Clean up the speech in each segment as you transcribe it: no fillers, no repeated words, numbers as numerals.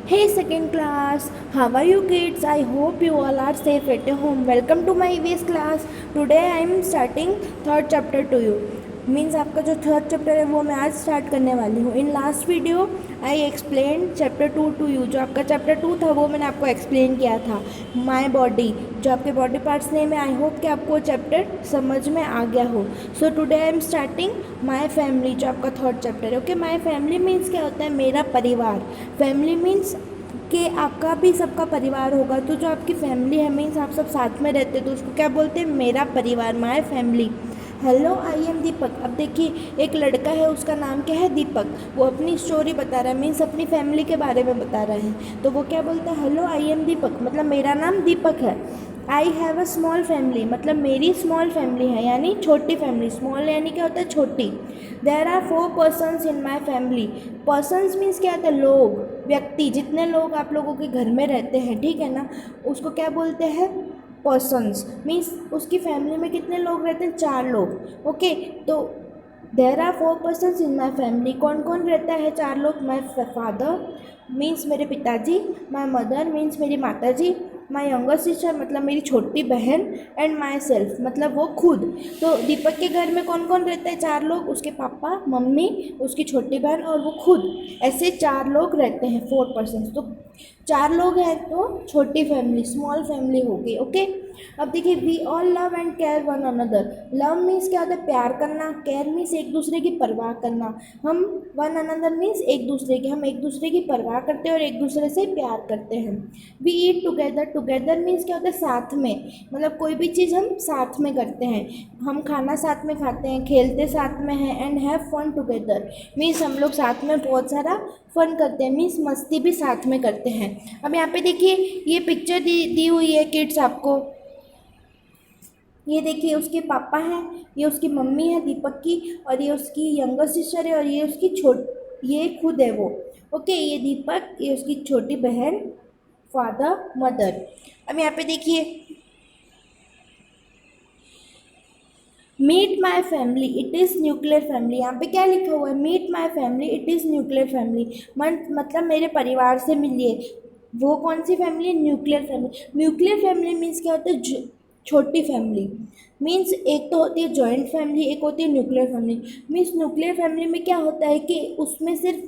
Hey second class, how are you kids? I hope you all are safe at home. Welcome to my EVS class. Today I am starting third chapter to you. Means आपका जो third chapter है वो मैं आज start करने वाली हूँ. In last video I explain chapter 2 to you. जो आपका चैप्टर 2 था वो मैंने आपको एक्सप्लेन किया था. माई बॉडी, जो आपके बॉडी पार्ट्स नेम है. आई होप कि आपको चैप्टर समझ में आ गया हो. So today I am starting my family, जो आपका थर्ड चैप्टर है. ओके, माई फैमिली मीन्स क्या होता है? मेरा परिवार. फैमिली मीन्स कि आपका भी सबका परिवार होगा. तो जो आपकी फैमिली है मीन्स आप सब साथ में रहते हैं, तो उसको क्या बोलते हैं? मेरा परिवार, my family. Hello, I am Deepak. अब देखिए, एक लड़का है, उसका नाम क्या है? दीपक. वो अपनी स्टोरी बता रहा है, मीन्स अपनी फैमिली के बारे में बता रहा है. तो वो क्या बोलता है? हेलो, आई एम दीपक, मतलब मेरा नाम दीपक है. आई हैव अ स्मॉल फैमिली, मतलब मेरी स्मॉल फैमिली है, यानी छोटी फैमिली. स्मॉल यानी क्या होता है? छोटी. There are 4 persons in my family. Persons means क्या होता है? लोग, व्यक्ति. जितने लोग आप लोगों के घर में रहते हैं, ठीक है ना, उसको क्या बोलते हैं? पर्सन्स. मीन्स उसकी फैमिली में कितने लोग रहते हैं? 4 लोग. ओके, तो there are 4 persons in my family. कौन कौन रहता है? 4 लोग. माई फादर मीन्स मेरे पिताजी, माई मदर मीन्स मेरी माताजी, माई यंगर सिस्टर मतलब मेरी छोटी बहन, एंड माई सेल्फ मतलब वो खुद. तो दीपक के घर में कौन कौन रहता है? 4 लोग. उसके पापा, मम्मी, उसकी छोटी बहन और वो खुद. ऐसे 4 लोग रहते हैं, 4 पर्सन. तो 4 लोग हैं तो छोटी फैमिली, स्मॉल फैमिली होगी. ओके, अब देखिए, we all love and care one another. Love means क्या होता है? प्यार करना. केयर मीन्स एक दूसरे की परवाह करना. हम वन अनदर मीन्स एक दूसरे की, हम एक दूसरे की परवाह करते हैं और एक दूसरे से प्यार करते हैं. We eat together. Together means क्या होता है? साथ में, मतलब कोई भी चीज़ हम साथ में करते हैं. हम खाना साथ में खाते हैं, खेलते साथ में हैं. And have fun together means हम लोग साथ में बहुत सारा फन करते हैं, मीन्स मस्ती भी साथ में करते हैं. अब यहाँ पे देखिए, ये पिक्चर दी हुई है किड्स आपको. ये देखिए, उसके पापा हैं, ये उसकी मम्मी है दीपक की, और ये उसकी यंगर सिस्टर है, और ये उसकी ये खुद है वो. ओके, ये दीपक, ये उसकी छोटी बहन, फादर, मदर. अब यहाँ पे देखिए, meet my family it is nuclear family. यहाँ पे क्या लिखा हुआ है? Meet my family it is nuclear family. मतलब मेरे परिवार से मिलिए. वो कौन सी family? Nuclear family. Nuclear family means क्या होता है? छोटी फैमिली. मीन्स एक तो होती है जॉइंट फैमिली, एक होती है nuclear family. Means nuclear family में क्या होता है कि उसमें सिर्फ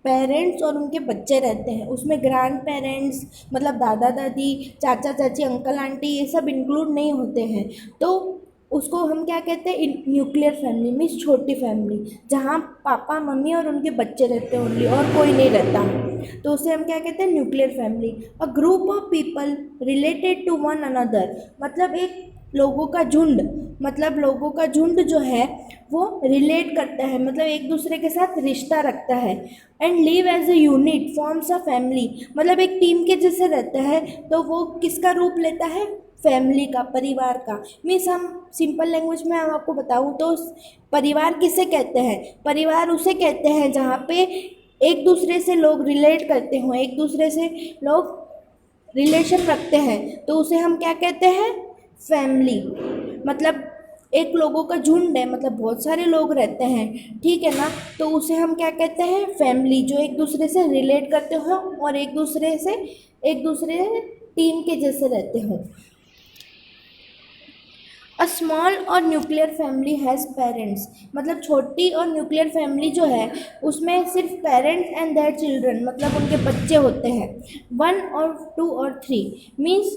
पेरेंट्स और उनके बच्चे रहते हैं. उसमें ग्रैंड पेरेंट्स मतलब दादा दादी, चाचा चाची, अंकल आंटी, ये सब इंक्लूड नहीं होते हैं. तो उसको हम क्या कहते हैं? न्यूक्लियर फैमिली मीन्स छोटी फैमिली, जहाँ पापा मम्मी और उनके बच्चे रहते हैं ओनली, और कोई नहीं रहता. तो उसे हम क्या कहते हैं? Nuclear family. A group of people related to one another, मतलब एक लोगों का झुंड, मतलब लोगों का झुंड जो है वो रिलेट करता है, मतलब एक दूसरे के साथ रिश्ता रखता है. And live as a unit forms a family, मतलब एक टीम के जैसे रहता है. तो वो किसका रूप लेता है? फैमिली का, परिवार का. मीन्स हम सिंपल लैंग्वेज में हम आपको बताऊँ तो परिवार किसे कहते हैं? परिवार उसे कहते हैं जहाँ पे एक दूसरे से लोग रिलेट करते हों, एक दूसरे से लोग रिलेशन रखते हैं, तो उसे हम क्या कहते हैं? फैमिली. मतलब एक लोगों का झुंड है, मतलब बहुत सारे लोग रहते हैं, ठीक है ना, तो उसे हम क्या कहते हैं? फैमिली. जो एक दूसरे से रिलेट करते हो और एक दूसरे टीम के जैसे रहते हो. अ स्मॉल और न्यूक्लियर फैमिली हैज़ पेरेंट्स, मतलब छोटी और न्यूक्लियर फैमिली जो है उसमें सिर्फ पेरेंट्स एंड देयर चिल्ड्रन मतलब उनके बच्चे होते हैं. 1 और 2 और 3 मीन्स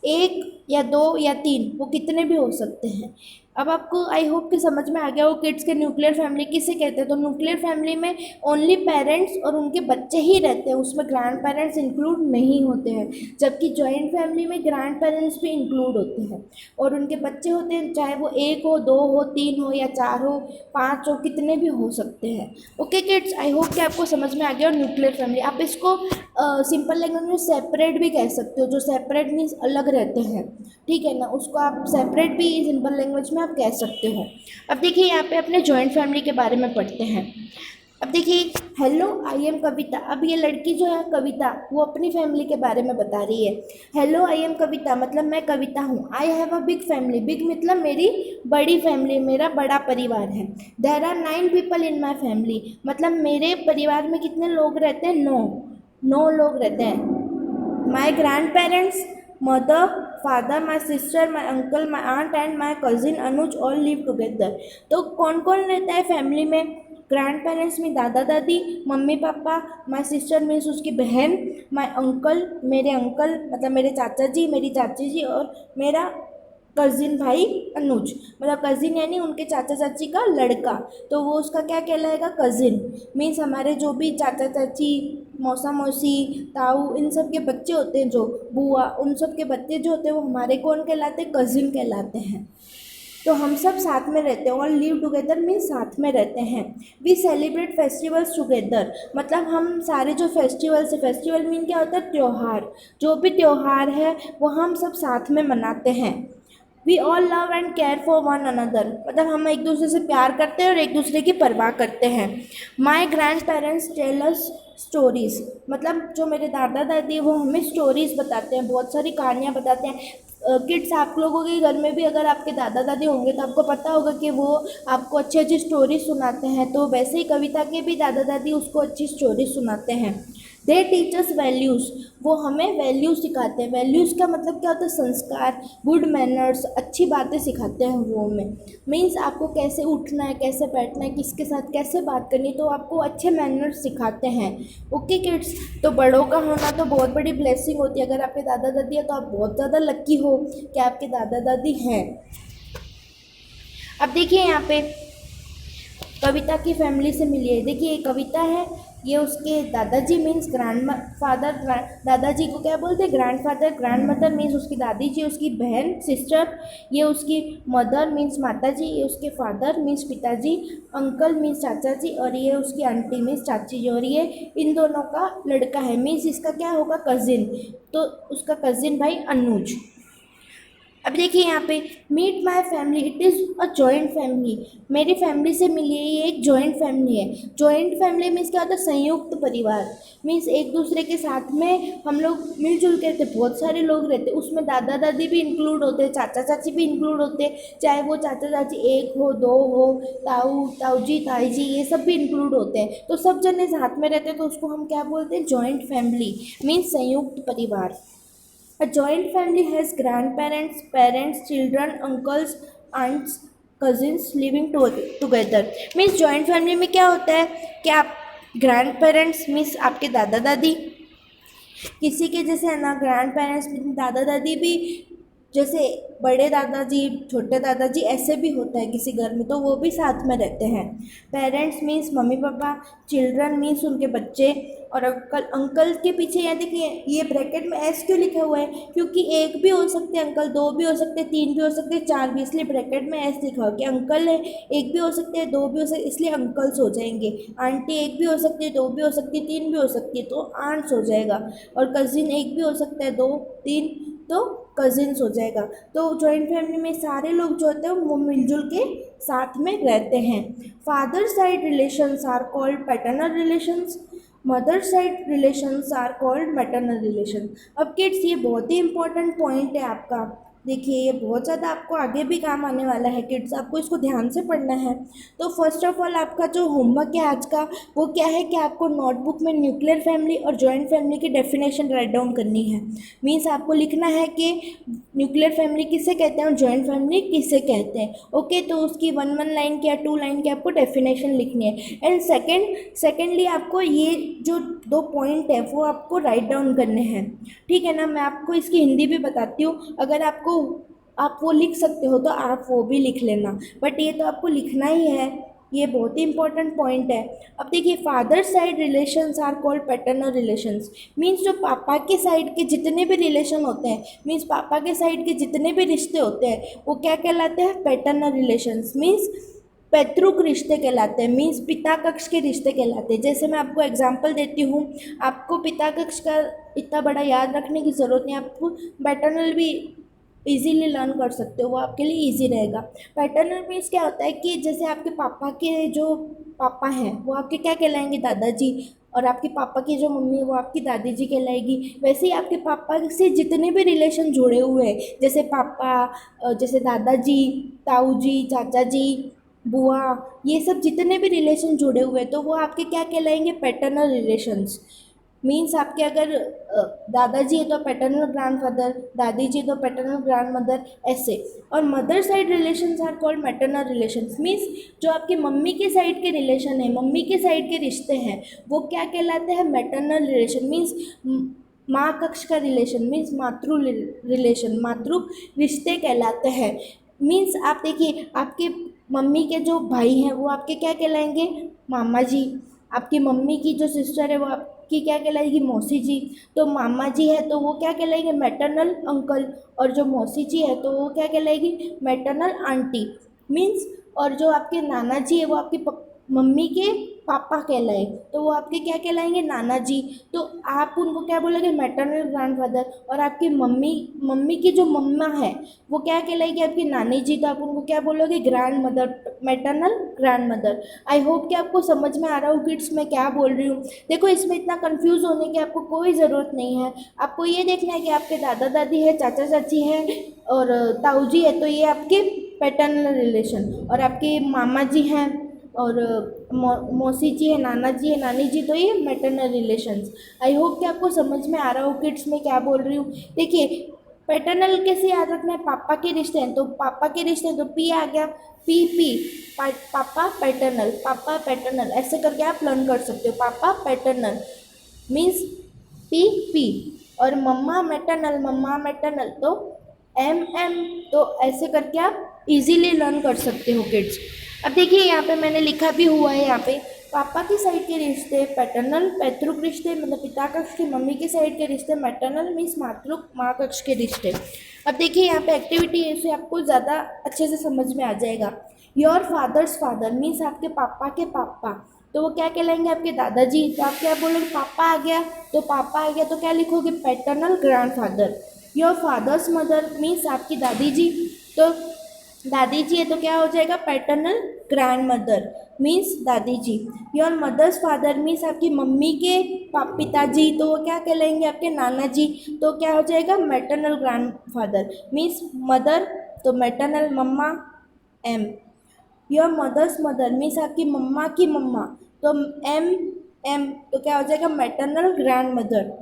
1 या 2 या 3, वो कितने भी हो सकते हैं. अब आपको आई होप कि समझ में आ गया हो किड्स के न्यूक्लियर फैमिली किसे कहते हैं. तो न्यूक्लियर फैमिली में ओनली पेरेंट्स और उनके बच्चे ही रहते हैं, उसमें ग्रैंड पेरेंट्स इंक्लूड नहीं होते हैं. जबकि जॉइंट फैमिली में ग्रैंड पेरेंट्स भी इंक्लूड होते हैं और उनके बच्चे होते हैं, चाहे वो 1 हो, 2 हो, 3 हो या 4 हो, 5 हो, कितने भी हो सकते हैं. ओके किड्स, आई होप कि आपको समझ में आ गया. और न्यूक्लियर फैमिली आप इसको सिंपल लैंग्वेज में सेपरेट भी कह सकते हो. जो सेपरेट मीन्स अलग रहते हैं, ठीक है ना, उसको आप सेपरेट भी सिंपल लैंग्वेज में आप कह सकते हो. अब देखिए, यहाँ पे अपने जॉइंट फैमिली के बारे में पढ़ते हैं. अब देखिए, हेलो, आई एम कविता. अब ये लड़की जो है कविता, वो अपनी फैमिली के बारे में बता रही है. हेलो, आई एम कविता, मतलब मैं कविता हूँ. I have a big family. Big मतलब मेरी बड़ी फैमिली, मेरा बड़ा परिवार है. There are 9 people in my family, मतलब मेरे परिवार में कितने लोग रहते हैं? 9. 9 लोग रहते हैं। My grandparents, mother, father, my sister, my uncle, my aunt and my cousin Anuj all live together. तो कौन कौन रहता है फैमिली में? ग्रैंड पेरेंट्स में दादा दादी, mummy papa, my sister means उसकी बहन, माई अंकल मेरे अंकल मतलब मेरे चाचा जी, मेरी चाची जी, और मेरा कजिन भाई अनुज, मतलब कजिन यानी उनके चाचा चाची का लड़का। तो वो उसका क्या कहलाएगा? कजिन। मीन्स हमारे जो भी चाचा चाची, मौसा मौसी, ताऊ, इन सब के बच्चे होते हैं, जो बुआ, उन सब के बच्चे जो होते हैं वो हमारे कौन कहलाते हैं? कजिन कहलाते हैं। तो हम सब साथ में रहते हैं। ऑल लिव टुगेदर मीन्स साथ में रहते हैं। वी सेलिब्रेट फेस्टिवल्स टुगेदर, मतलब हम सारे जो फेस्टिवल्स है, फेस्टिवल मीन क्या होता है? त्योहार। जो भी त्योहार है वो हम सब साथ में मनाते हैं। We all love and care for one another, मतलब हम एक दूसरे से प्यार करते हैं और एक दूसरे की परवाह करते हैं। My grandparents tell us stories, मतलब जो मेरे दादा दादी है वो हमें स्टोरीज बताते हैं, बहुत सारी कहानियाँ बताते हैं। किड्स, आप लोगों के घर में भी अगर आपके दादा दादी होंगे तो आपको पता होगा कि वो आपको अच्छी अच्छी स्टोरी सुनाते हैं। तो वैसे ही कविता के भी दादा दादी उसको अच्छी स्टोरी सुनाते हैं। दे टीचर्स वैल्यूज़, वो हमें वैल्यूज़ सिखाते हैं। वैल्यूज़ का मतलब क्या होता है? संस्कार, गुड मैनर्स, अच्छी बातें सिखाते हैं वो हमें। मीन्स आपको कैसे उठना है, कैसे बैठना है, किसके साथ कैसे बात करनी है, तो आपको अच्छे मैनर्स सिखाते हैं। ओके किड्स, तो बड़ों का होना तो बहुत बड़ी ब्लेसिंग होती है। अगर आपके दादा दादी है तो आप बहुत ज़्यादा लकी हो कि आपके दादा दादी हैं। अब देखिए यहाँ पे कविता की फैमिली से मिली है। देखिए ये कविता है, ये उसके दादाजी मीन्स ग्रैंड फादर, दादाजी को क्या बोलते हैं? Grand father. Grand mother means उसकी दादी जी, उसकी बहन सिस्टर। ये उसकी मदर मीन्स माता जी, ये उसके फादर मीन्स पिताजी, अंकल मीन्स चाचा जी, और ये उसकी आंटी मीन्स चाची जी, और ये इन दोनों का लड़का है मीन्स इसका क्या होगा? कजिन। तो उसका कजिन भाई अनुज। अब देखिए यहाँ पे meet my family, it is a joint family. मेरी फैमिली से मिली है, ये एक जॉइंट फैमिली है। जॉइंट फैमिली मीन्स क्या होता है? संयुक्त परिवार। मीन्स एक दूसरे के साथ में हम लोग मिलजुल के रहते, बहुत सारे लोग रहते, उसमें दादा दादी भी इंक्लूड होते हैं, चाचा चाची भी इंक्लूड होते हैं, चाहे वो चाचा चाची एक हो, दो हो, ताऊ ताऊ जी, ताई जी, ये सब भी इंक्लूड होते हैं। तो सब जने साथ में रहते हैं, तो उसको हम क्या बोलते हैं? जॉइंट फैमिली मीन्स संयुक्त परिवार। A joint family has grandparents, parents, children, uncles, aunts, cousins living together. Means joint family में क्या होता है कि आप ग्रैंड पेरेंट्स मीन्स आपके दादा दादी, किसी के जैसे है ना ग्रैंड पेरेंट्स दादा दादी भी, जैसे बड़े दादाजी, छोटे दादाजी, ऐसे भी होता है किसी घर में, तो वो भी साथ में रहते हैं। Parents means mummy papa, children means उनके बच्चे, और अंकल, अंकल के पीछे यहाँ देखिए ये ब्रैकेट में एस क्यों लिखा हुआ है? क्योंकि एक भी हो सकते हैं अंकल, दो भी हो सकते हैं, तीन भी हो सकते हैं, चार भी, इसलिए ब्रैकेट में एस लिखा हुआ कि अंकल है, एक भी हो सकते हैं, दो भी हो सकते, इसलिए अंकल्स हो जाएंगे। आंटी एक भी हो सकती है, दो भी हो सकती है, तीन भी हो सकती है, तो आंट्स हो जाएगा। और कजिन एक भी हो सकता है, दो, तीन, तो कजिन्स हो जाएगा। तो जॉइंट फैमिली में सारे लोग जो होते हैं वो मिलजुल के साथ में रहते हैं। Father side relations are called paternal relations, mother side relations are called maternal relation. अब किड्स ये बहुत ही इंपॉर्टेंट पॉइंट है आपका, देखिए ये बहुत ज़्यादा आपको आगे भी काम आने वाला है किड्स, आपको इसको ध्यान से पढ़ना है। तो फर्स्ट ऑफ ऑल आपका जो होमवर्क है आज का वो क्या है कि आपको नोटबुक में न्यूक्लियर फैमिली और जॉइंट फैमिली की डेफिनेशन राइट डाउन करनी है। मीन्स आपको लिखना है कि न्यूक्लियर फैमिली किसे कहते हैं और जॉइंट फैमिली किसे कहते हैं। ओके, तो उसकी वन वन लाइन की या टू लाइन की आपको डेफिनेशन लिखनी है। एंड सेकेंडली आपको ये जो दो पॉइंट है वो आपको राइट डाउन करने हैं, ठीक है ना। मैं आपको इसकी हिंदी भी बताती हूँ, अगर आपको आप वो लिख सकते हो तो आप वो भी लिख लेना, बट ये तो आपको लिखना ही है, ये बहुत ही इंपॉर्टेंट पॉइंट है। अब देखिए father side relations are called paternal relations. Means जो पापा के साइड के जितने भी रिलेशन होते हैं, मीन्स पापा के साइड के जितने भी रिश्ते होते हैं वो क्या कहलाते हैं? Paternal relations. मीन्स पैतृक रिश्ते कहलाते हैं, मीन्स पिता कक्ष के रिश्ते कहलाते हैं। जैसे मैं आपको एग्जांपल देती हूँ, आपको पिता कक्ष का इतना बड़ा याद रखने की ज़रूरत नहीं, आपको पैटर्नल भी इजीली लर्न कर सकते हो, वो आपके लिए इजी रहेगा। पैटर्नल मीन्स क्या होता है कि जैसे आपके पापा के जो पापा हैं वो आपके क्या कहलाएंगे? दादाजी, और आपके पापा की जो मम्मी है वो आपकी दादी जी कहलाएगी। वैसे ही आपके पापा से जितने भी रिलेशन जुड़े हुए हैं, जैसे पापा, जैसे दादाजी, ताऊ जी, चाचा जी, बुआ, ये सब जितने भी रिलेशन जुड़े हुए हैं तो वो आपके क्या कहलाएंगे? Paternal relations. मीन्स आपके अगर दादाजी है तो पैटर्नल ग्रैंडफादर, दादी जी तो पैटर्नल ग्रैंडमदर, ऐसे। और mother side relations are called maternal relations. Means जो आपकी मम्मी के साइड के रिलेशन है, मम्मी के साइड के रिश्ते हैं, वो क्या कहलाते हैं? Maternal relation. मीन्स माँ कक्ष का रिलेशन, मीन्स मातृ रिलेशन, मातृ रिश्ते कहलाते हैं। मीन्स आप देखिए, आपके मम्मी के जो भाई हैं वो आपके क्या कहलाएंगे? मामा जी। आपकी मम्मी की जो सिस्टर है वो आपकी क्या कहलाएगी? मौसी जी। तो मामा जी है तो वो क्या कहलाएंगे? Maternal uncle. और जो मौसी जी है तो वो क्या कहलाएगी? Maternal aunty. मीन्स और जो आपके नाना जी है वो आपकी मम्मी के पापा कहलाए तो वो आपके क्या कहलाएंगे? नाना जी। तो आप उनको क्या बोलोगे? Maternal grandfather. और आपकी मम्मी मम्मी की जो मम्मा है वो क्या कहलाएगी? आपकी नानी जी। तो आप उनको क्या बोलोगे? Grand mother, maternal grand mother. I hope कि आपको समझ में आ रहा हो किड्स मैं क्या बोल रही हूँ। देखो, इसमें इतना कंफ्यूज होने की आपको कोई ज़रूरत नहीं है। आपको ये देखना है कि आपके दादा दादी है, चाचा चाची है और ताऊ जी है, तो ये आपके पैटर्नल रिलेशन। और आपके मामा जी हैं और मौसी जी है, नाना जी है, नानी जी, तो ये मैटरनल रिलेशंस। आई होप कि आपको समझ में आ रहा हो किड्स मैं क्या बोल रही हूँ। देखिए, पैटर्नल कैसे याद रखना है? पापा के रिश्ते हैं तो पापा के रिश्ते हैं तो पी आ गया, पी पी, पापा पैटर्नल, पापा पैटर्नल, ऐसे करके आप लर्न कर सकते हो। पापा पैटर्नल मीन्स पी पी। और मम्मा मैटरनल, मम्मा मैटरनल तो एम एम। तो ऐसे करके आप इजीली लर्न कर सकते हो किड्स। अब देखिए, यहाँ पे मैंने लिखा भी हुआ है, यहाँ पे पापा की साइड के रिश्ते पैटर्नल, पैतृक रिश्ते मतलब पिता कक्ष के, मम्मी की साइड के रिश्ते मैटरनल मीन्स मातृक, माँ कक्ष के रिश्ते। अब देखिए, यहाँ पे एक्टिविटी है, इसे आपको ज़्यादा अच्छे से समझ में आ जाएगा। योर फादर्स फादर मीन्स आपके पापा के पापा, तो वो क्या कहलाएंगे? आपके दादाजी। तो आप क्या बोलोगे? पापा आ गया तो पापा आ गया तो क्या लिखोगे? Paternal grandfather. Your fathers mother means आपकी दादी जी, तो दादी जी है तो क्या हो जाएगा? पैटर्नल ग्रैंड मदर मीन्स दादी जी। योर मदर्स फादर मीन्स आपकी मम्मी के पिताजी, तो वो क्या कहलाएंगे? आपके नाना जी। तो क्या हो जाएगा? Maternal grandfather means mother, तो मैटरनल मम्मा एम। योर मदर्स मदर मीन्स आपकी मम्मा की मम्मा, तो एम एम, तो क्या हो जाएगा? Maternal grand mother.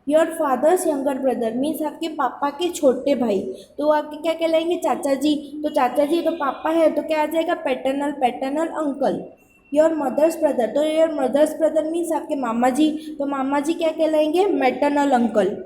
Your fathers younger brother means आपके पापा के छोटे भाई, तो वो आपके क्या कहलाएंगे? चाचा जी। तो चाचा जी तो पापा है तो क्या आ जाएगा? Paternal, paternal uncle. Your mother's brother, तो योर मदर्स ब्रदर मीन्स आपके मामा जी, तो मामा जी क्या कहलाएंगे? Maternal uncle.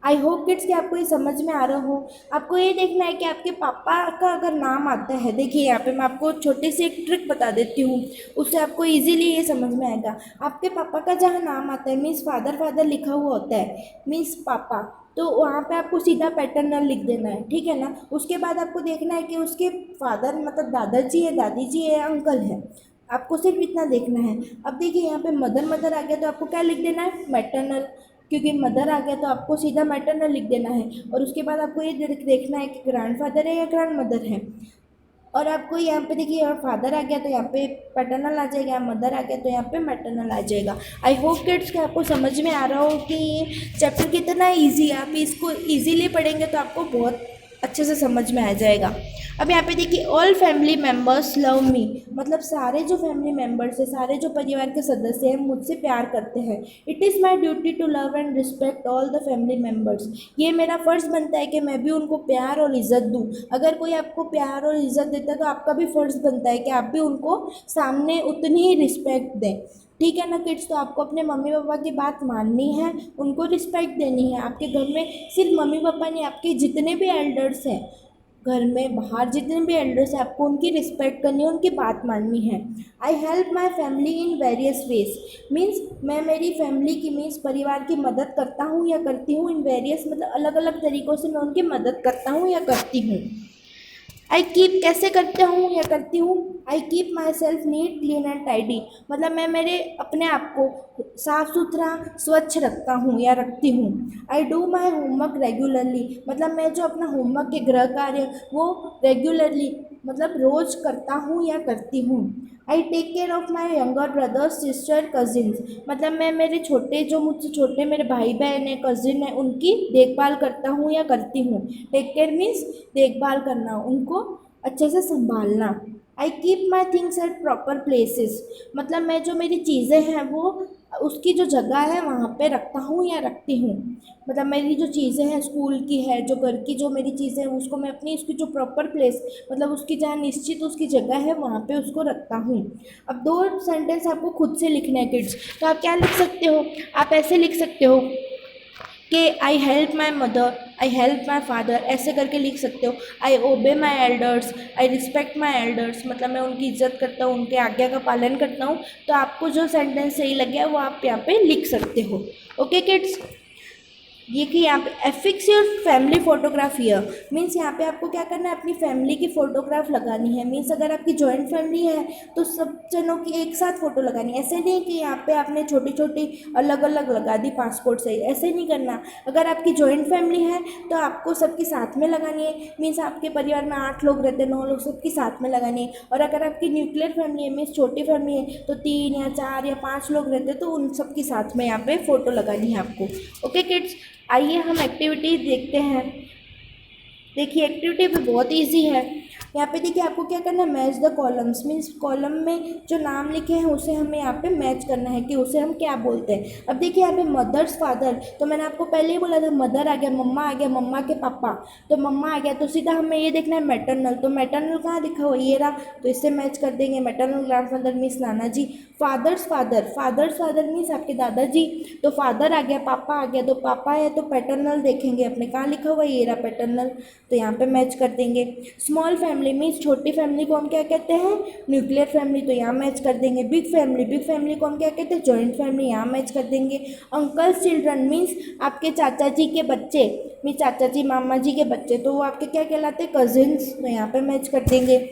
I hope kids कि आपको ये समझ में आ रहा हो। आपको ये देखना है कि आपके पापा का अगर नाम आता है, देखिए यहाँ पे मैं आपको छोटी सी एक ट्रिक बता देती हूँ, उससे आपको इजीली ये समझ में आएगा। आपके पापा का जहाँ नाम आता है मीन्स फादर फादर लिखा हुआ होता है मीन्स पापा, तो वहाँ पे आपको सीधा पैटर्नल लिख देना है, ठीक है ना। उसके बाद आपको देखना है कि उसके फादर मतलब दादाजी है, दादी जी है, अंकल है, आपको सिर्फ इतना देखना है। अब देखिए यहाँ पे मदर मदर आ गया तो आपको क्या लिख देना है? मैटरनल, क्योंकि मदर आ गया तो आपको सीधा मैटरनल लिख देना है। और उसके बाद आपको ये देखना है कि ग्रैंडफादर है या ग्रैंड मदर है। और आपको यहाँ पे देखिए, और फादर आ गया तो यहाँ पे पैटर्नल आ जाएगा, मदर आ गया तो यहाँ पे मैटरनल आ जाएगा। आई होप किड्स कि आपको समझ में आ रहा हो कि ये चैप्टर कितना ईजी है। आप इसको ईजीली पढ़ेंगे तो आपको बहुत अच्छे से समझ में आ जाएगा। अब यहाँ पे देखिए, all family members love me मतलब सारे जो फैमिली मेम्बर्स है, सारे जो परिवार के सदस्य हैं मुझसे प्यार करते हैं। It is my duty to love and respect all the family members, ये मेरा फ़र्ज़ बनता है कि मैं भी उनको प्यार और इज़्ज़त दूँ। अगर कोई आपको प्यार और इज़्ज़त देता है तो आपका भी फ़र्ज़ बनता है कि आप भी उनको सामने उतनी ही रिस्पेक्ट दें, ठीक है ना किड्स। तो आपको अपने मम्मी पापा की बात माननी है, उनको रिस्पेक्ट देनी है। आपके घर में सिर्फ मम्मी पापा नहीं, आपके जितने भी एल्डर्स हैं घर में, बाहर जितने भी एल्डर्स हैं, आपको उनकी रिस्पेक्ट करनी है, उनकी बात माननी है। आई help my family in various ways means मैं मेरी फैमिली की मीन्स परिवार की मदद करता हूँ या करती हूँ। इन वेरियस मतलब अलग अलग तरीक़ों से मैं उनकी मदद करता हूँ या करती हूँ। आई कीप कैसे करता हूँ या करती हूँ? I keep myself neat clean and tidy मतलब मैं मेरे अपने आप को साफ़ सुथरा स्वच्छ रखता हूँ या रखती हूँ। I do my homework regularly मतलब मैं जो अपना होमवर्क के गृह कार्य वो रेगुलरली मतलब रोज़ करता हूँ या करती हूँ। I take care of my younger brothers sister cousins मतलब मैं मेरे छोटे जो मुझसे छोटे मेरे भाई बहन हैं, कज़िन हैं, उनकी देखभाल करता हूँ या करती हूँ। टेक केयर मीन्स देखभाल करना, उनको अच्छे से संभालना। आई keep my things at proper places मतलब मैं जो मेरी चीज़ें हैं वो उसकी जो जगह है वहाँ पे रखता हूँ या रखती हूँ। मतलब मेरी जो चीज़ें हैं स्कूल की है, जो घर की जो मेरी चीज़ें हैं उसको मैं अपनी उसकी जो प्रॉपर प्लेस, मतलब उसकी जहाँ निश्चित उसकी जगह है वहाँ पे उसको रखता हूँ। अब दो सेंटेंस आपको खुद से लिखने हैं किड्स, तो आप क्या लिख सकते हो, आप ऐसे लिख सकते हो कि I help my mother, I help my father, ऐसे करके लिख सकते हो। I obey my elders, I respect my elders, मतलब मैं उनकी इज्जत करता हूँ, उनके आज्ञा का पालन करता हूँ। तो आपको जो सेंटेंस सही लगे वो आप यहाँ पे लिख सकते हो। ओके किड्स, ये कि यहाँ पे affix your family photograph here, means यहाँ पे आपको क्या करना है, अपनी फैमिली की फ़ोटोग्राफ लगानी है। मीन्स अगर आपकी जॉइंट फैमिली है तो सब जनों की एक साथ फ़ोटो लगानी है। ऐसे नहीं कि यहाँ पे आपने छोटी छोटी अलग अलग लगा दी पासपोर्ट से, ऐसे नहीं करना। अगर आपकी जॉइंट फैमिली है तो आपको सबकी साथ में लगानी है। मीन्स आपके परिवार में 8 लोग रहते हैं, 9 लोग, सबकी साथ में लगानी है। और अगर आपकी न्यूक्लियर फैमिली है, मीन्स छोटी फैमिली है, तो 3 या 4 या 5 लोग रहते हैं, तो उन सबकी साथ में यहाँ पे फ़ोटो लगानी है आपको। ओके किड्स, आइए हम एक्टिविटी देखते हैं। देखिए एक्टिविटी भी बहुत इजी है। यहाँ पे देखिए आपको क्या करना है, match the columns, means column में जो नाम लिखे हैं उसे हमें यहाँ पे मैच करना है कि उसे हम क्या बोलते हैं। अब देखिए यहाँ पे मदर्स फादर, तो मैंने आपको पहले ही बोला था मदर आ गया, मम्मा आ गया, मम्मा के पापा, तो मम्मा आ गया, तो सीधा हमें ये देखना है मैटरनल, तो मैटरनल कहाँ लिखा हुआ ये रहा, तो इससे मैच कर देंगे। मैटरनल ग्रैंडफादर मीन्स नाना जी। Father's father, father's father means आपके दादाजी, तो फादर आ गया, पापा आ गया, तो पापा है तो पैटर्नल देखेंगे अपने, कहाँ लिखा हुआ ये रहा पैटर्नल, तो यहाँ पे मैच कर देंगे। स्मॉल फैमिली मीन्स छोटी फैमिली को हम क्या कहते हैं, न्यूक्लियर फैमिली, तो यहाँ मैच कर देंगे। बिग फैमिली, बिग फैमिली को हम क्या कहते हैं, जॉइंट फैमिली, यहाँ मैच कर देंगे। अंकल्स चिल्ड्रन मीन्स आपके चाचा जी के बच्चे, मीन्स चाचा जी मामा जी के बच्चे, तो वो आपके क्या कहलाते हैं, कजिन्स, तो यहाँ पे मैच कर देंगे।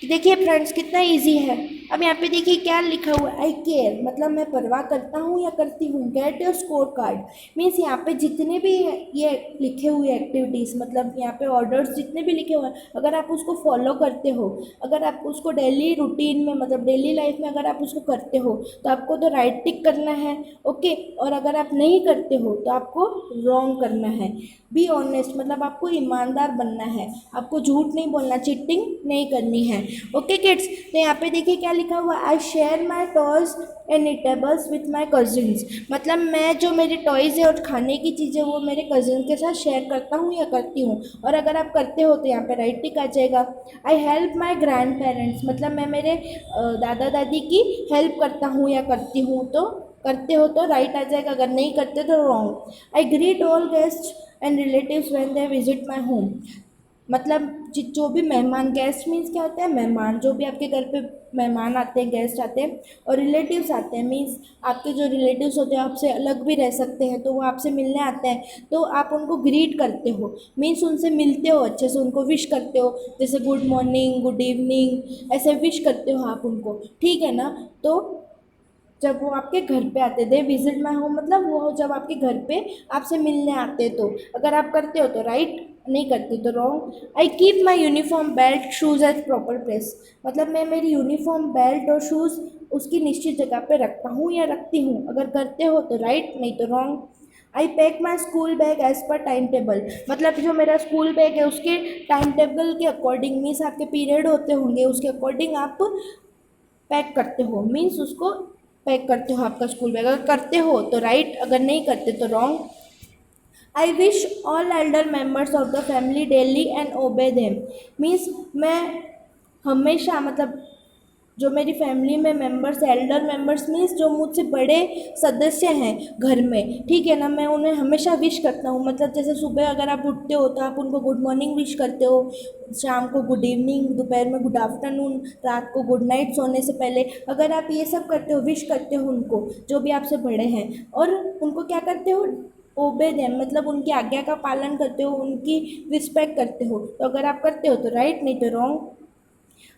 देखिए फ्रेंड्स कितना इजी है। अब यहाँ पे देखिए क्या लिखा हुआ है, आई केयर, मतलब मैं परवाह करता हूँ या करती हूँ। Get your score card means यहाँ पे जितने भी ये लिखे हुए एक्टिविटीज़, मतलब यहाँ पे ऑर्डर्स जितने भी लिखे हुए हैं, अगर आप उसको फॉलो करते हो, अगर आप उसको डेली रूटीन में, मतलब डेली लाइफ में अगर आप उसको करते हो तो आपको तो राइट टिक करना है। ओके, और अगर आप नहीं करते हो तो आपको रॉन्ग करना है। बी ऑनेस्ट, मतलब आपको ईमानदार बनना है, आपको झूठ नहीं बोलना, चीटिंग नहीं करनी है। ओके किड्स, तो यहाँ पे देखिए क्या लिखा हुआ, I share my toys and eatables with my cousins, मतलब मैं जो मेरे टॉयज़ है और खाने की चीज़ें वो मेरे कजिन के साथ शेयर करता हूँ या करती हूँ। और अगर आप करते हो तो यहाँ पे राइट टिक आ जाएगा। आई हेल्प माई ग्रैंड पेरेंट्स, मतलब मैं मेरे दादा दादी की हेल्प करता हूँ या करती हूँ, तो करते हो तो राइट आ जाएगा, अगर नहीं करते तो wrong. I greet all guest and relatives when they visit my home, मतलब जो भी मेहमान, गेस्ट मीन्स क्या होता है, मेहमान, जो भी आपके घर पे मेहमान आते हैं, गेस्ट आते हैं, और रिलेटिव्स आते हैं मीन्स आपके जो रिलेटिव्स होते हैं आपसे अलग भी रह सकते हैं, तो वो आपसे मिलने आते हैं, तो आप उनको ग्रीट करते हो, मीन्स उनसे मिलते हो, अच्छे से उनको विश करते हो, जैसे गुड मॉर्निंग, गुड इवनिंग, ऐसे विश करते हो आप उनको, ठीक है ना। तो जब वो आपके घर पे आते, दे विजिट माई होम, मतलब वो जब आपके घर पे आपसे मिलने आते, तो अगर आप करते हो तो राइट, नहीं करते तो wrong. I keep my uniform belt shoes at proper place, मतलब मैं मेरी यूनिफॉर्म बेल्ट और शूज़ उसकी निश्चित जगह पे रखता हूँ या रखती हूँ, अगर करते हो तो राइट, नहीं तो wrong. I pack my school bag as per time table, मतलब जो मेरा स्कूल बैग है उसके टाइम टेबल के अकॉर्डिंग, मीन्स आपके पीरियड होते होंगे उसके अकॉर्डिंग आप पैक करते हो, मीन्स उसको पैक करते हो आपका स्कूल बैग, अगर करते हो तो राइट, अगर नहीं करते तो wrong. I wish all Elder members of the family daily and ओबे देम, मीन्स मैं हमेशा, मतलब जो मेरी फैमिली में मेंबर्स, एल्डर मेंबर्स मीन्स जो मुझसे बड़े सदस्य हैं घर में, ठीक है ना, मैं उन्हें हमेशा विश करता हूँ, मतलब जैसे सुबह अगर आप उठते हो तो आप उनको गुड मॉर्निंग विश करते हो, शाम को गुड इवनिंग, दोपहर में गुड आफ्टरनून, रात को गुड नाइट सोने से पहले, अगर आप ये सब करते हो, विश करते हो उनको जो भी आपसे बड़े हैं, और उनको क्या करते हो, ओबे देम, मतलब उनकी आज्ञा का पालन करते हो, उनकी रिस्पेक्ट करते हो, तो अगर आप करते हो तो राइट, नहीं तो wrong.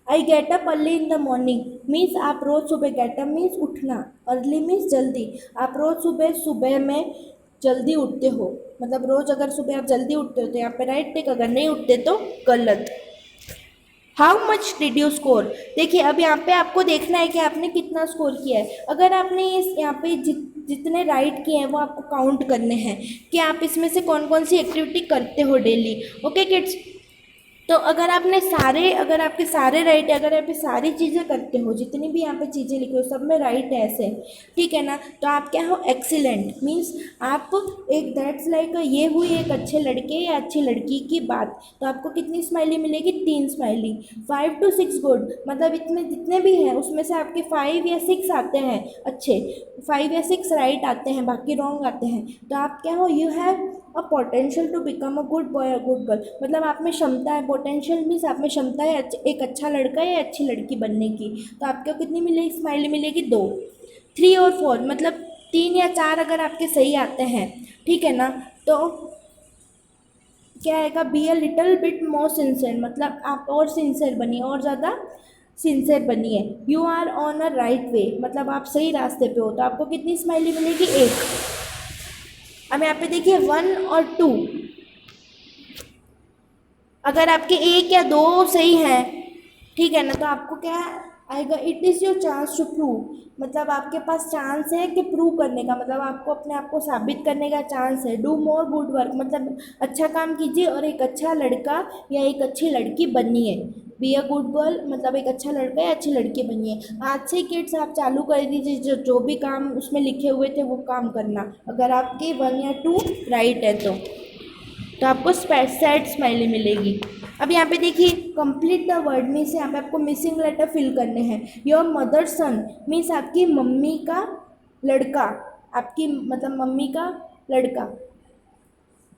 I get up early in the morning, means आप रोज़ सुबह, गेट अप मीन्स उठना, अर्ली मीन्स जल्दी, आप रोज़ सुबह सुबह में जल्दी उठते हो, मतलब रोज़ अगर सुबह आप जल्दी उठते हो तो यहाँ पे राइट टिक, अगर नहीं उठते तो गलत। How much did you score, देखिए अब यहाँ पे आपको देखना है कि आपने कितना स्कोर किया है। अगर आपने इस यहाँ पे जितने राइट किए हैं वो आपको काउंट करने हैं कि आप इसमें से कौन कौन सी एक्टिविटी करते हो डेली। ओके किड्स, तो अगर आपके सारे राइट है, अगर आप ये सारी चीज़ें करते हो, जितनी भी यहाँ पे चीज़ें लिखी हो सब में राइट है ऐसे, ठीक है ना, तो आप क्या हो, एक्सीलेंट। मीन्स आप एक दैट्स लाइक ये हुई एक अच्छे लड़के या अच्छी लड़की की बात, तो आपको कितनी स्माइली मिलेगी, 3 स्माइली। 5 to 6 गुड, मतलब इतने जितने भी हैं उसमें से आपके 5 या 6 आते हैं अच्छे, 5 या 6 राइट आते हैं, बाकी रॉन्ग आते हैं, तो आप क्या हो, you have a potential to become a good boy और गुड गर्ल। मतलब आप में क्षमता है, पोटेंशियल मीन्स आप में क्षमता है एक अच्छा लड़का या अच्छी लड़की बनने की। तो आपको कितनी मिलेगी, स्माइली मिलेगी 2। 3 और 4 मतलब 3 या 4 अगर आपके सही आते हैं, ठीक है ना, तो क्या आएगा, be a little bit more sincere, मतलब आप और सिंसियर बनिए, और ज़्यादा सिंसियर बनिए। You are on a right way, मतलब आप सही रास्ते पे हो, तो आपको कितनी स्माइली मिलेगी, 1। अब यहाँ पे देखिए 1 और 2, अगर आपके 1 या 2 सही हैं, ठीक है ना, तो आपको क्या आएगा, it is your chance to prove, मतलब आपके पास चांस है कि प्रूव करने का, मतलब आपको अपने आप को साबित करने का चांस है। डू मोर गुड वर्क, मतलब अच्छा काम कीजिए और एक अच्छा लड़का या एक अच्छी लड़की बनिए। बी अ गुड गर्ल, मतलब एक अच्छा लड़का या अच्छी लड़की बनिए। आज से किड्स आप चालू कर दीजिए, जो जो भी काम उसमें लिखे हुए थे वो काम करना, अगर आपके 1 या 2 राइट है तो आपको सैड स्माइली मिलेगी। अब यहाँ पे देखिए कंप्लीट द वर्ड मीन्स यहाँ पे आपको मिसिंग लेटर फिल करने हैं। योर मदर सन मीन्स आपकी मम्मी का लड़का, आपकी मतलब मम्मी का लड़का,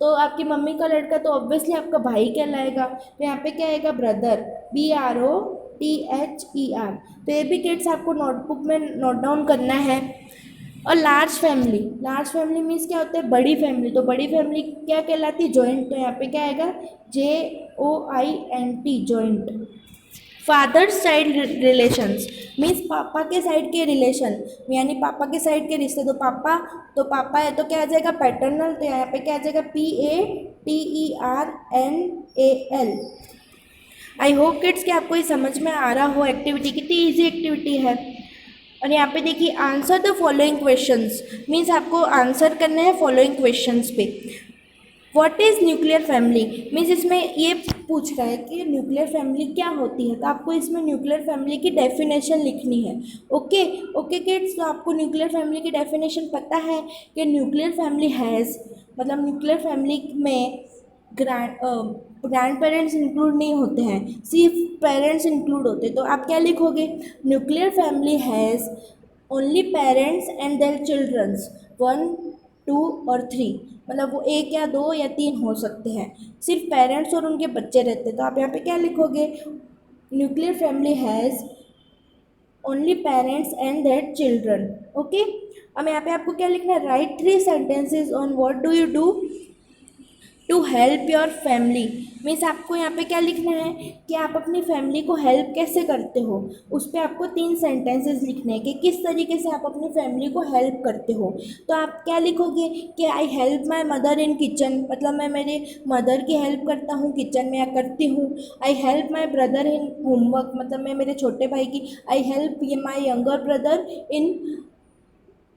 तो आपकी मम्मी का लड़का तो ऑब्वियसली आपका भाई कहलाएगा। तो यहाँ पे क्या आएगा, ब्रदर, BROTHER। तो ये भी किड्स आपको नोटबुक में नोट डाउन करना है। और लार्ज फैमिली मीन्स क्या होता है, बड़ी फैमिली, तो बड़ी फैमिली क्या कहलाती है, जॉइंट। तो यहाँ पे क्या आएगा, JOINT, joint. Father side relations means पापा के साइड के रिलेशन, यानी पापा के साइड के रिश्ते, तो पापा है तो क्या आ जाएगा, पैटर्नल। तो यहाँ पे क्या आ जाएगा, PATERNAL। आई होप किड्स कि आपको ये समझ में आ रहा हो। एक्टिविटी कितनी इजी एक्टिविटी है। और यहाँ पे देखिए answer the following questions means आपको आंसर करने हैं फॉलोइंग क्वेश्चंस पे। What is nuclear family means इसमें ये पूछ रहा है कि न्यूक्लियर फैमिली क्या होती है, तो आपको इसमें न्यूक्लियर फैमिली की डेफिनेशन लिखनी है। ओके ओके किड्स, तो आपको न्यूक्लियर फैमिली की डेफिनेशन पता है कि न्यूक्लियर फैमिली हैज़, मतलब न्यूक्लियर फैमिली में ग्रैंड पेरेंट्स इंक्लूड नहीं होते हैं, सिर्फ पेरेंट्स इंक्लूड होते हैं। तो आप क्या लिखोगे, nuclear family has only parents and their childrens 1, 2 और 3, मतलब वो 1 या 2 या 3 हो सकते हैं, सिर्फ पेरेंट्स और उनके बच्चे रहते हैं। तो आप यहाँ पे क्या लिखोगे, nuclear family has only parents and their children. Okay, अब यहाँ पे आपको क्या लिखना है, write 3 sentences on what do you do to help your family means आपको यहाँ पे क्या लिखना है कि आप अपनी फैमिली को हेल्प कैसे करते हो, उस पर आपको 3 सेंटेंसेस लिखने हैं कि किस तरीके से आप अपनी फैमिली को हेल्प करते हो। तो आप क्या लिखोगे कि I help my mother in kitchen, मतलब मैं मेरे मदर की हेल्प करता हूँ किचन में या करती हूँ। आई help my brother in homework, मतलब मैं मेरे छोटे भाई की, आई help my younger brother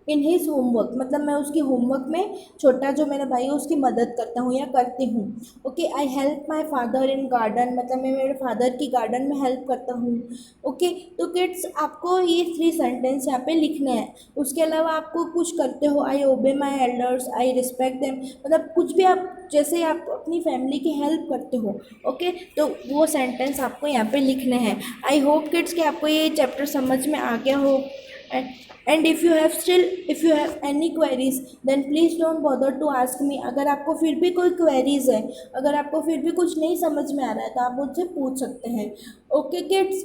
in his homework, मतलब मैं उसकी होमवर्क में, छोटा जो मेरा भाई है उसकी मदद करता हूँ या करती हूँ। Okay, I help my father in garden, मतलब मैं मेरे फादर की गार्डन में हेल्प करता हूँ। ओके, तो किड्स आपको ये 3 सेंटेंस यहाँ पे लिखने हैं। उसके अलावा आपको कुछ करते हो, I obey my elders, I respect them, मतलब कुछ भी आप जैसे आप अपनी फैमिली की हेल्प करते हो। ओके, तो वो सेंटेंस आपको यहाँ पे लिखने हैं। आई होप किड्स कि आपको ये चैप्टर समझ में आ गया हो। And if you have any queries then please don't bother to ask me. अगर आपको फिर भी कोई क्वेरीज है, अगर आपको फिर भी कुछ नहीं समझ में आ रहा है तो आप मुझसे पूछ सकते हैं। ओके किड्स,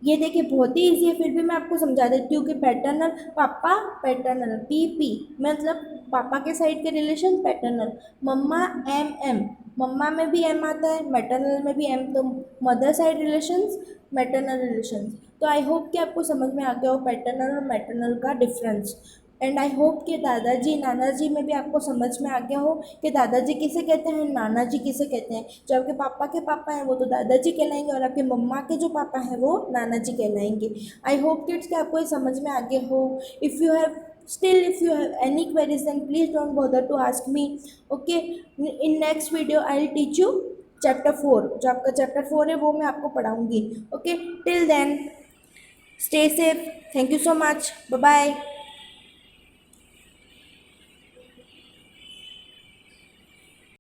ये देखिए बहुत ही ईजी है, फिर भी मैं आपको समझा देती हूँ कि पैटर्नल, पापा पैटर्नल, PP मतलब पापा के साइड के रिलेशन पैटर्नल, मम्मा MM, मम्मा में भी M आता है, मैटर्नल में भी M, तो mother side relations maternal relations. तो आई होप कि आपको समझ में आ गया हो पैटर्नल और मैटर्नल का डिफरेंस। एंड आई होप कि दादाजी नाना जी में भी आपको समझ में आ गया हो कि दादाजी किसे कहते हैं, नाना जी किसे कहते हैं। जो आपके पापा के पापा हैं वो तो दादाजी कहलाएंगे और आपके मम्मा के जो पापा हैं वो नाना जी कहलाएंगे। आई होप किड्स कि आपको ये समझ में आ गया हो। If you have any queries then please don't bother to ask me. Okay, in next video I'll teach you chapter 4, जो आपका चैप्टर 4 है वो मैं आपको पढ़ाऊँगी। Okay, till then stay safe, thank you so much, bye bye.